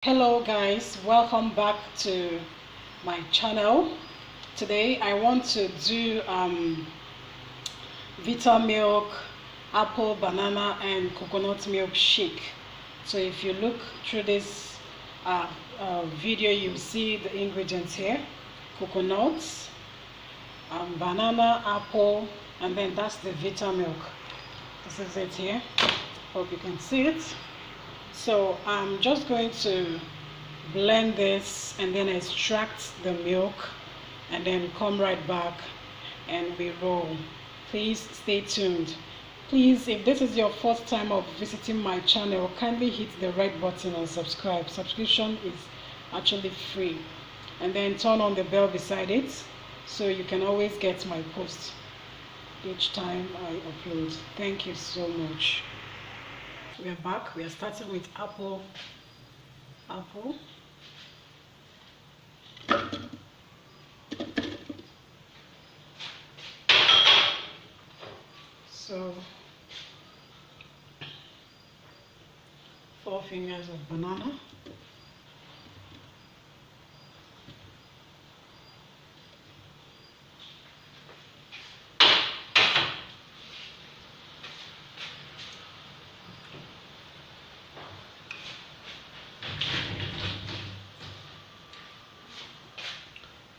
Hello guys, welcome back to my channel. Today I want to do Vita milk, apple, banana and coconut milk shake. So if you look through this video, you see the ingredients here: coconuts, banana, apple, and then that's the Vita milk. This is it here. Hope you can see it. So I'm just going to blend this and then extract the milk and then come right back and we roll. Please stay tuned. Please, if this is your first time of visiting my channel, kindly hit the red button and subscribe. Subscription is actually free. And then turn on the bell beside it so you can always get my post each time I upload. Thank you so much. We are back. We are starting with apple. So 4 fingers of banana.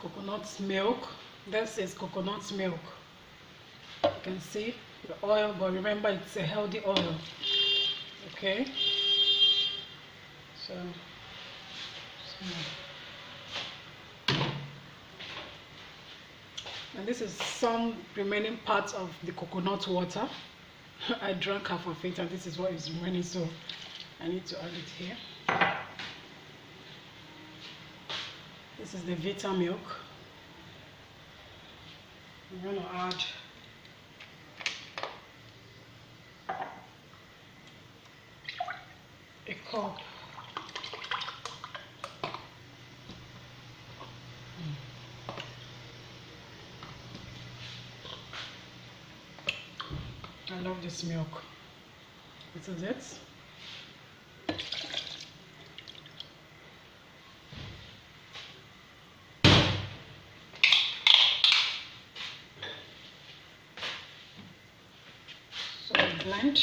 Coconut milk. This is coconut milk. You can see the oil, but remember it's a healthy oil. Okay. So and this is some remaining parts of the coconut water. I drank half of it and this is what is remaining, so I need to add it here. This is the Vita milk. I'm going to add a cup. I love this milk. This is it. So blend.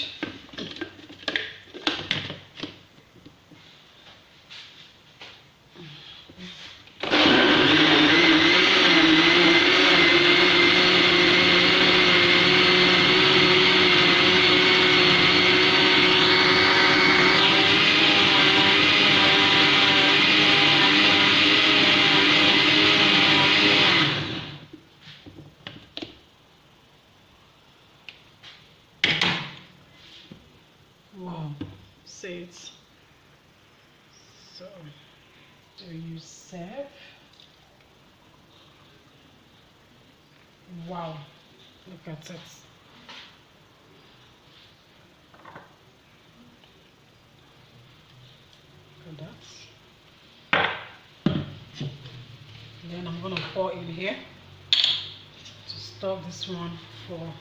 Wow, see it. So, do you serve? Wow, look at it. Look at that. Then I'm gonna pour in here to store this one for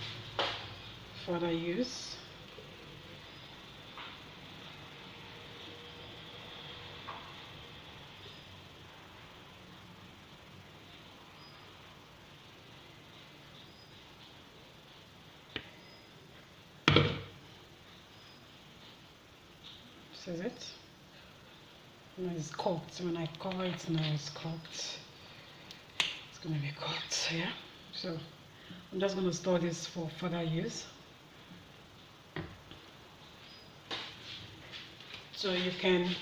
further use. This is it. Now it's cooked. When I cover it now, it's cooked. It's gonna be cooked here. So I'm just gonna store this for further use. So you can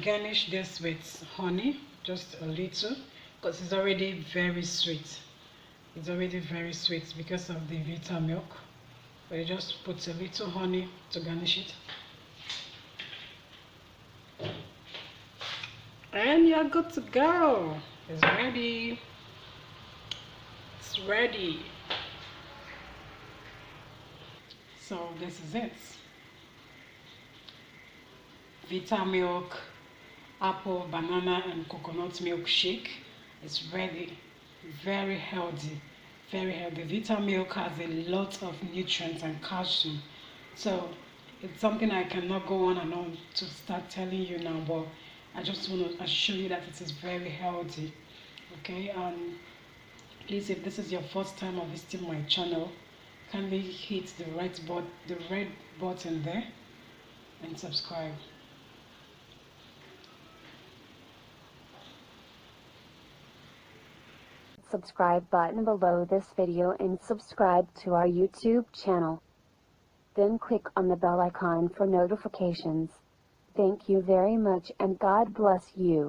garnish this with honey, just a little, because it's already very sweet. It's already very sweet because of the Vita milk. But you just put a little honey to garnish it. And you're good to go. It's ready. It's ready. So this is it. Vita milk, apple, banana and coconut milk shake is ready. Very healthy. Very healthy. Vita milk has a lot of nutrients and calcium. So it's something I cannot go on and on to start telling you now, but I just want to assure you that it is very healthy. Okay, please, if this is your first time of visiting my channel, kindly hit the the red button there and subscribe. Subscribe button below this video and subscribe to our YouTube channel. Then click on the bell icon for notifications. Thank you very much and God bless you.